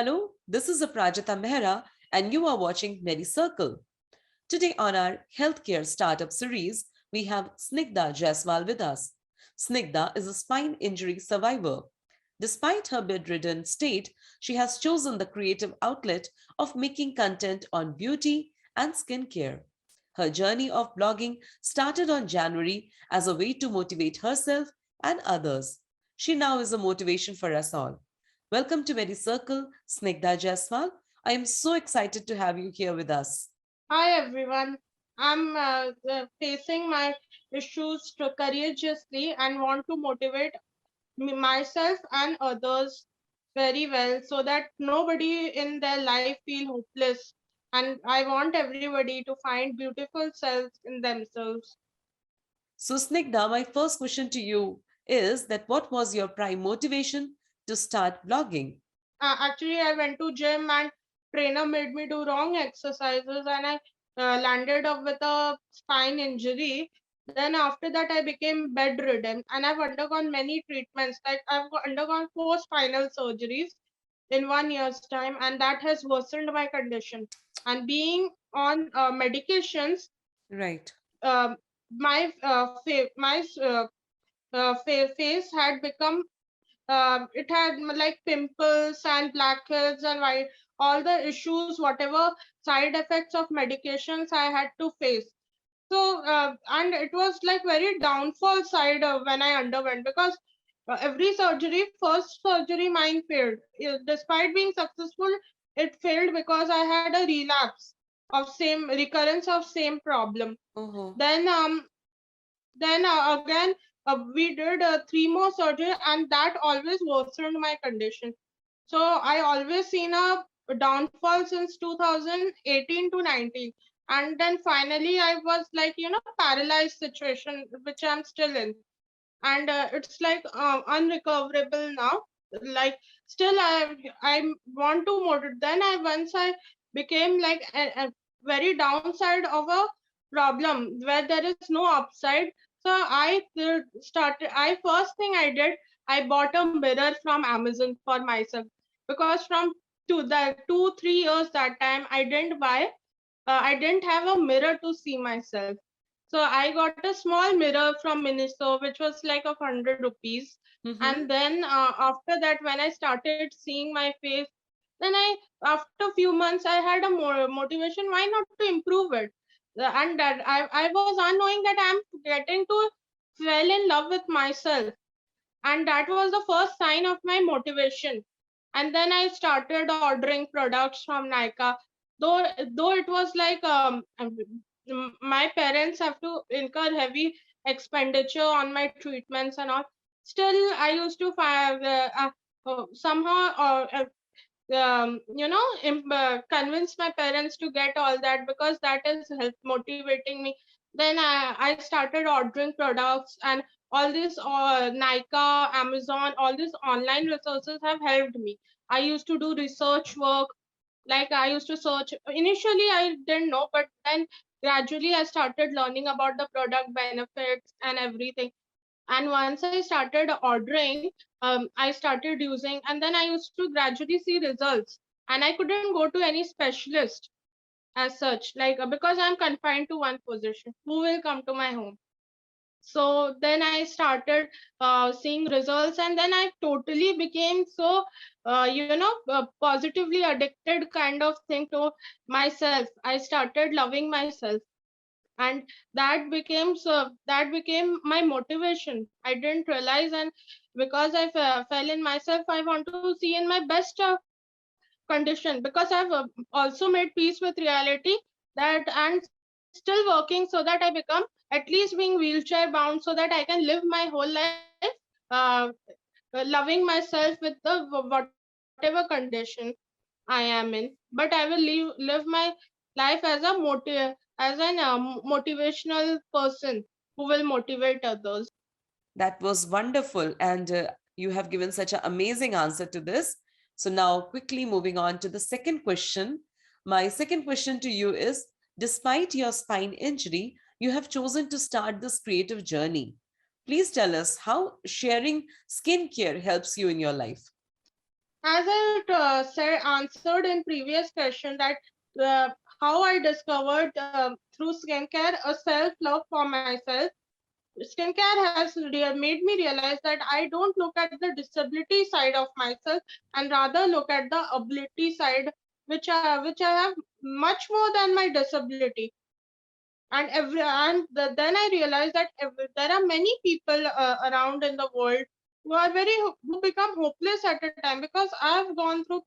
Hello, this is Aprajita Mehra, and you are watching Medicircle. Today, on our healthcare startup series, we have Snigdha Jayaswal with us. Snigdha is a spine injury survivor. Despite her bedridden state, she has chosen the creative outlet of making content on beauty and skincare. Her journey of blogging started on January as a way to motivate herself and others. She now is a motivation for us all. Welcome to Medicircle, Snigdha Jayaswal. I am so excited to have you here with us. Hi everyone. I'm facing my issues courageously and want to motivate myself and others very well so that nobody in their life feel hopeless. And I want everybody to find beautiful selves in themselves. So, Snigdha, my first question to you is that what was your prime motivation to start blogging? Actually, I went to gym and trainer made me do wrong exercises and I landed up with a spine injury. Then after that, I became bedridden and I've undergone many treatments. Like undergone 4 spinal surgeries in 1 year's time, and that has worsened my condition. And being on medications, Right. um my face had become it had like pimples and blackheads and white, all the issues, whatever side effects of medications I had to face. So and it was like very downfall side when I underwent, because every surgery, first surgery mine failed. Despite being successful, it failed because I had a relapse of same recurrence of same problem. Oh, Then again, we did 3 more surgery, and that always worsened my condition. So I always seen a downfall since 2018 to 19, and then finally I was like, paralyzed situation, which I'm still in, and it's like unrecoverable now. Like still, I want to motivate. Then once I became like a very downside of a problem where there is no upside. So I first thing I did, I bought a mirror from Amazon for myself, because from 2 3 years that time I didn't have a mirror to see myself. So I got a small mirror from Miniso, which was like of 100 rupees. mm-hmm. And then after that, when I started seeing my face, then after a few months, I had a more motivation. Why not to improve it? And that I was unknowing that I'm getting to fell in love with myself, and that was the first sign of my motivation. And then I started ordering products from Nika, though it was like my parents have to incur heavy expenditure on my treatments and all. Still I used to somehow convince my parents to get all that, because that is help motivating me. Then I started ordering products, and all this Nika, Amazon, all these online resources have helped me. I used to do research work. Like I used to search. Initially I didn't know, but then gradually I started learning about the product benefits and everything. And once I started ordering, I started using, and then I used to gradually see results. And I couldn't go to any specialist as such, like because I'm confined to one position. Who will come to my home? So then I started seeing results, and then I totally became so positively addicted kind of thing to myself. I started loving myself, and that became my motivation. I didn't realize, and because I fell in myself, I want to see in my best condition, because I've also made peace with reality, that and still working so that I become at least being wheelchair bound, so that I can live my whole life uh, loving myself with the whatever condition I am in. But I will live my life as a motivational person who will motivate others. That was wonderful. And you have given such an amazing answer to this. So, now quickly moving on to the second question. My second question to you is, despite your spine injury, you have chosen to start this creative journey. Please tell us how sharing skincare helps you in your life. as I answered in previous question that how I discovered through skincare a self love for myself. Skincare has made me realize that I don't look at the disability side of myself and rather look at the ability side, which I have much more than my disability. Then I realized that there are many people around in the world who become hopeless at a time, because I have gone through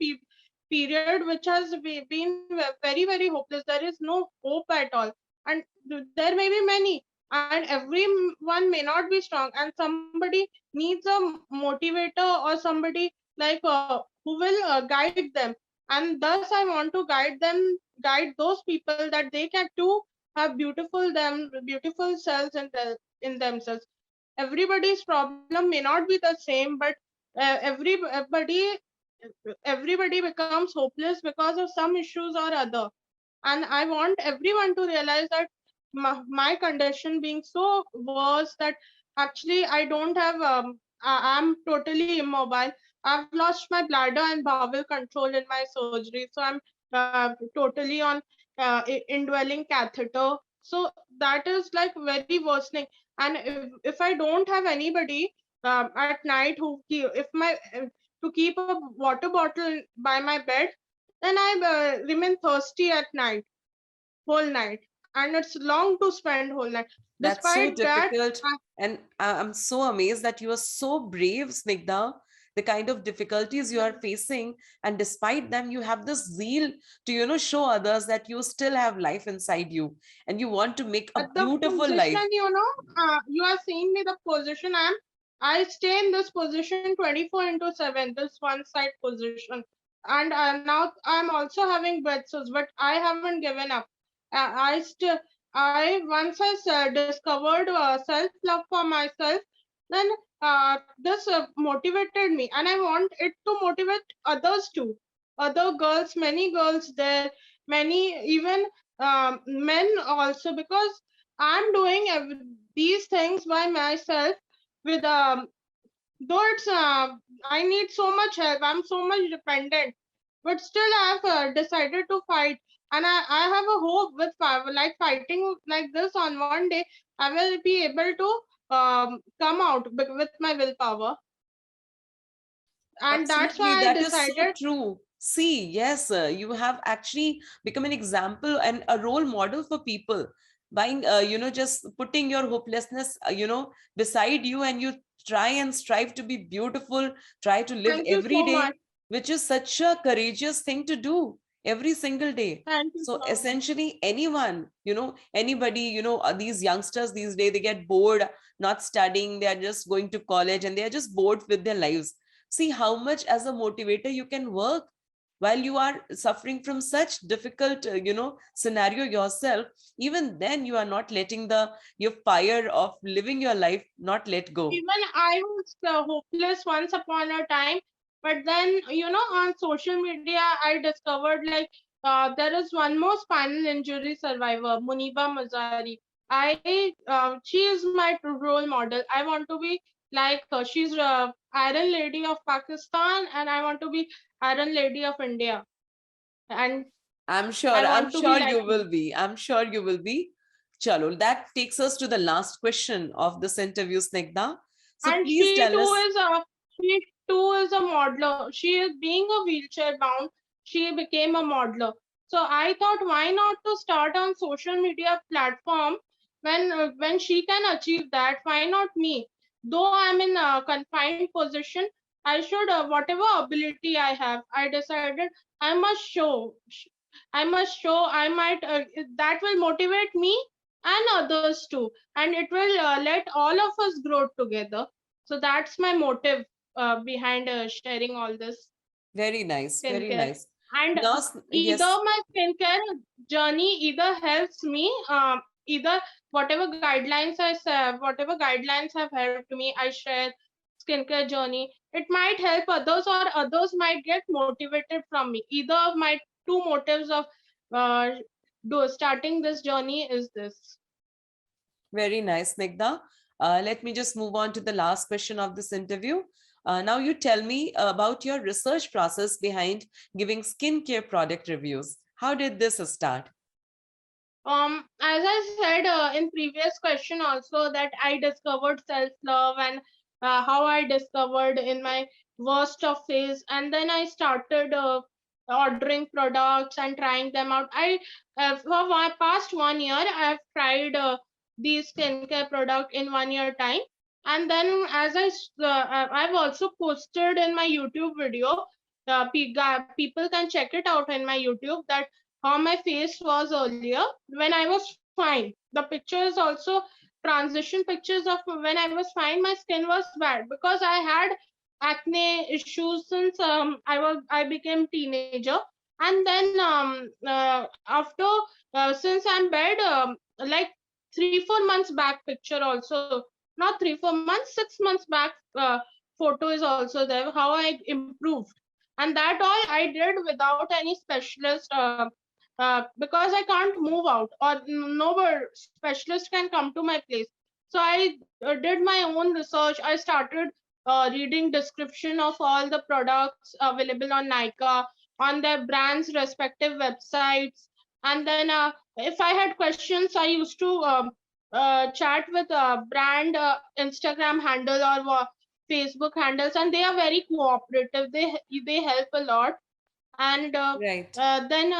period which has been very very hopeless. There is no hope at all, and there may be many, and everyone may not be strong, and somebody needs a motivator or somebody like who will guide them, and thus I want to guide those people that they can too have beautiful cells in themselves. Everybody's problem may not be the same, but everybody becomes hopeless because of some issues or other. And I want everyone to realize that my condition being so worse that actually I don't have I'm totally immobile. I've lost my bladder and bowel control in my surgery, so I'm totally on indwelling catheter. So that is like very worsening. And if I don't have anybody at night if my to keep a water bottle by my bed, then I remain thirsty at night, whole night, and it's long to spend whole night. That's so Despite that, difficult. And I'm so amazed that you are so brave, Snigdha, the kind of difficulties you are facing. And despite them, you have this zeal to, show others that you still have life inside you and you want to make a the beautiful position, life. you are seeing me the position I stay in this position 24/7, this one side position. And now I'm also having bed sores, but I haven't given up. I still, I once I discovered self love for myself, then this motivated me, and I want it to motivate others too. Other girls, many girls there, many even men also, because I'm doing these things by myself with though it's I need so much help, I'm so much dependent, but still I've decided to fight. And I have a hope with like fighting like this, on one day I will be able to come out with my willpower. And that's Absolutely, why I that is so decided. true. See, yes, you have actually become an example and a role model for people by, just putting your hopelessness, beside you, and you try and strive to be beautiful, try to live Thank you every so day, much. which is such a courageous thing to do every single day. Thank you So so much. essentially, anyone, anybody, these youngsters these days, they get bored, not studying, they are just going to college and they are just bored with their lives. See how much as a motivator you can work while you are suffering from such difficult scenario yourself. Even then you are not letting the your fire of living your life not let go. Even I was hopeless once upon a time, but then on social media I discovered like there is one more spinal injury survivor, Muniba Mazari. She is my role model. I want to be like her. She's Iron Lady of Pakistan, and I want to be Iron Lady of India, and i'm I sure i'm want to be sure like you will be. I'm sure you will be. Chalo, that takes us to the last question of this interview, Snigdha. So and please tell us. she too is a modeler. She is being a wheelchair bound. She became a modeler. So I thought, why not to start on social media platform when she can achieve that? Why not me? Though I'm in a confined position, I should whatever ability I have. I decided I must show. I must show. I might that will motivate me and others too, and it will let all of us grow together. So that's my motive behind sharing all this Very nice, very skincare. nice. And Now, either yes. my skincare journey either helps me, either whatever guidelines have helped me, I share skincare journey. It might help others, or others might get motivated from me. Either of my two motives of uh, starting this journey is this. Very nice, Snigdha. Let me just move on to the last question of this interview. Now you tell me about your research process behind giving skincare product reviews. How did this start? As I said in previous question also, that I discovered self-love, and how I discovered in my worst of phase, and then I started ordering products and trying them out. I for my past 1 year I have tried these skincare product in 1 year time, and then as I've also posted in my YouTube video. People can check it out in my YouTube, that how my face was earlier when I was fine. The pictures also transition pictures of when I was fine. My skin was bad because I had acne issues since I became teenager, and then after since I'm bed, like 3-4 months back picture also, not 3-4 months, 6 months back photo is also there. How I improved, and that all I did without any specialist. Because I can't move out, or no specialist can come to my place. So I did my own research. I started reading description of all the products available on Nykaa, on their brands' respective websites, and then if I had questions, I used to chat with brand Instagram handle or Facebook handles, and they are very cooperative. They help a lot, and Right. then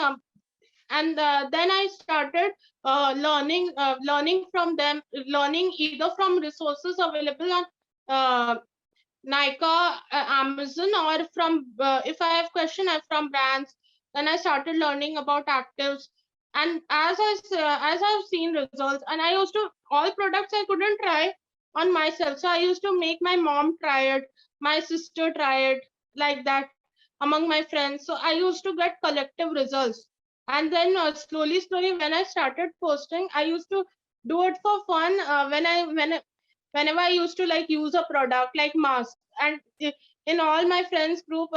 then I started learning from them, learning either from resources available on uh, Nykaa, Amazon, or from if I have question, I from brands. Then I started learning about actives, and as I've seen results, and I used to, all products I couldn't try on myself, so I used to make my mom try it, my sister try it, like that, among my friends. So I used to get collective results, and then slowly, when I started posting, I used to do it for fun. Whenever I used to like use a product like mask, and in all my friends group,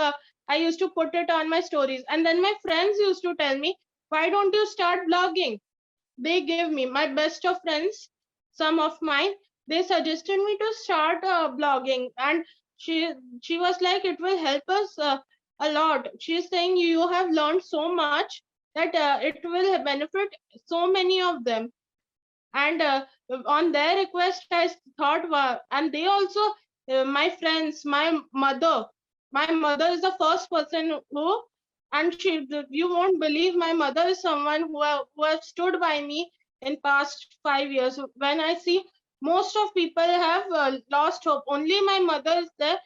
I used to put it on my stories, and then my friends used to tell me, why don't you start blogging? They give me, my best of friends, some of mine, they suggested me to start blogging, and she she was like, it will help us a lot. She's saying you have learned so much that it will benefit so many of them. And on their request, I thought, and they also, my friends, my mother is the first person who, and you won't believe, my mother is someone who have stood by me in past 5 years. When I see most of people have lost hope, only my mother is there,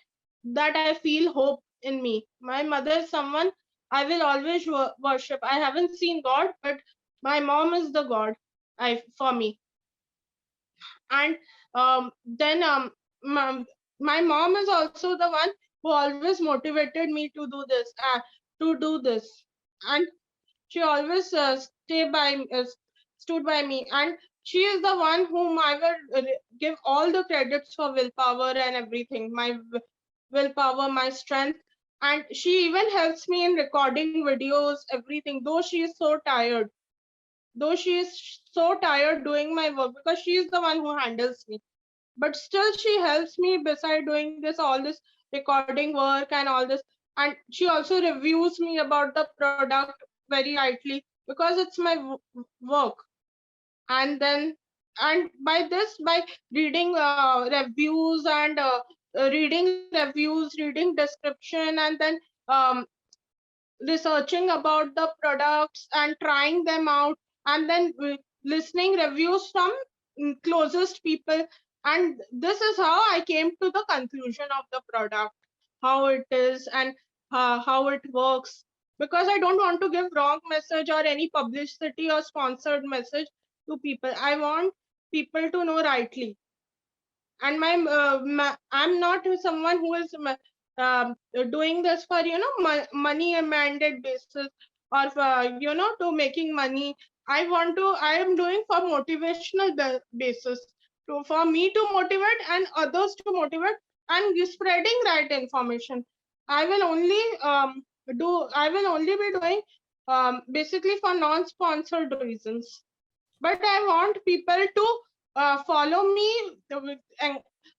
that I feel hope in me. My mother is someone I will always worship. I haven't seen God, but my mom is the God I for me. And then my mom is also the one who always motivated me to do this, and she always stood by me, and she is the one whom I will give all the credits for willpower and everything, my willpower, my strength. And she even helps me in recording videos, everything, though she is so tired doing my work, because she is the one who handles me, but still she helps me beside doing this, all this recording work and all this. And she also reviews me about the product very rightly, because it's my work. And then, and by this, by reading reviews, and reading description, and then um, researching about the products and trying them out, and then listening reviews from closest people, and this is how I came to the conclusion of the product, how it is, and how it works, because I don't want to give wrong message or any publicity or sponsored message to people. I want people to know rightly. And I'm not someone who is doing this for money mandate basis, or for to making money. I am doing for motivational basis, to for me to motivate and others to motivate, and spreading right information. I will only I will only be doing basically for non-sponsored reasons, but I want people to follow me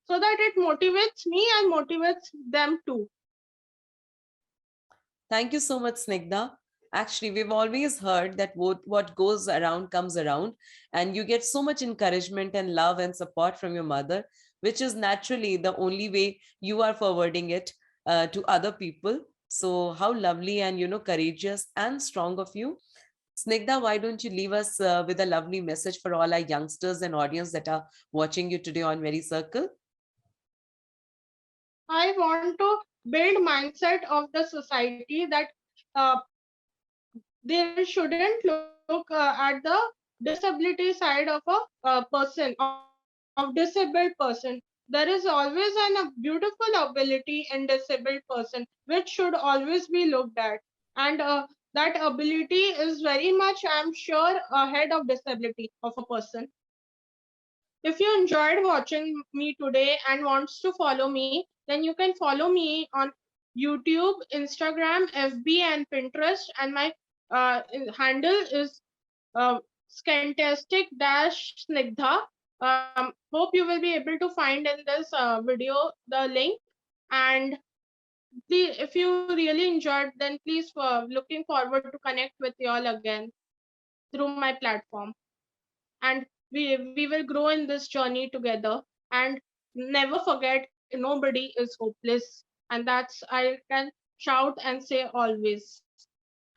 so that it motivates me and motivates them too. Thank you so much, Snigdha. Actually, we've always heard that what goes around comes around, and you get so much encouragement and love and support from your mother, which is naturally the only way you are forwarding it to other people. So, how lovely and courageous and strong of you. Snigdha, why don't you leave us with a lovely message for all our youngsters and audience that are watching you today on Medicircle? I want to build mindset of the society that uh, they shouldn't look at the disability side of a person, of disabled person. There is always a beautiful ability in disabled person which should always be looked at, and that ability is very much, I'm sure, ahead of disability of a person. If you enjoyed watching me today and wants to follow me, then you can follow me on YouTube, Instagram, FB, and Pinterest. And my handle is uh, scantastic dash snigdha. Hope you will be able to find in this video the link. And please, if you really enjoyed, then please looking forward to connect with you all again through my platform. And we will grow in this journey together. And never forget, nobody is hopeless, and that's I can shout and say always.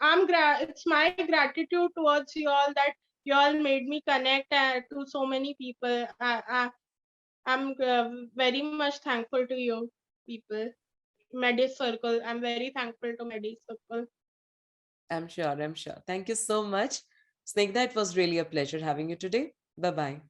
It's my gratitude towards you all that you all made me connect to so many people. I'm very much thankful to you people. Medicircle, I'm very thankful to Medicircle. I'm sure. I'm sure. Thank you so much. Snigdha, it was really a pleasure having you today. Bye bye.